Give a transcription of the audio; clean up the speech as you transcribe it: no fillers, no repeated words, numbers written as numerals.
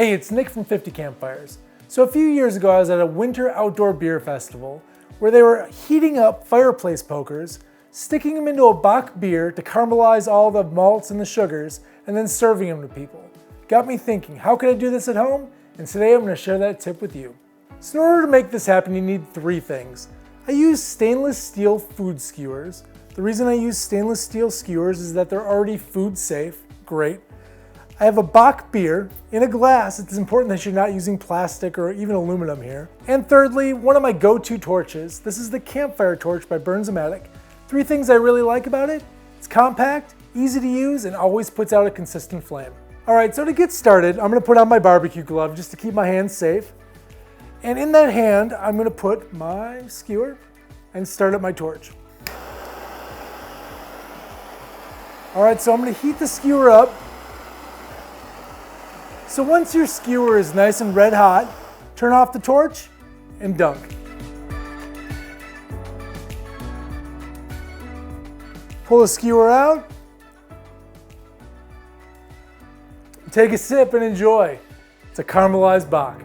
Hey, it's Nick from 50 Campfires. So a few years ago, I was at a winter outdoor beer festival where they were heating up fireplace pokers, sticking them into a Bock beer to caramelize all the malts and the sugars, and then serving them to people. Got me thinking, how can I do this at home? And today I'm going to share that tip with you. So in order to make this happen, you need three things. I use stainless steel food skewers. The reason I use stainless steel skewers is that they're already food safe. Great. I have a Bock beer in a glass. It's important that you're not using plastic or even aluminum here. And thirdly, one of my go-to torches. This is the campfire torch by Bernzomatic. Three things I really like about it. It's compact, easy to use, and always puts out a consistent flame. All right, so to get started, I'm gonna put on my barbecue glove just to keep my hands safe. And in that hand, I'm gonna put my skewer and start up my torch. All right, so I'm gonna heat the skewer up. So once your skewer is nice and red hot, turn off the torch and dunk. Pull the skewer out, take a sip and enjoy. It's a caramelized Bock.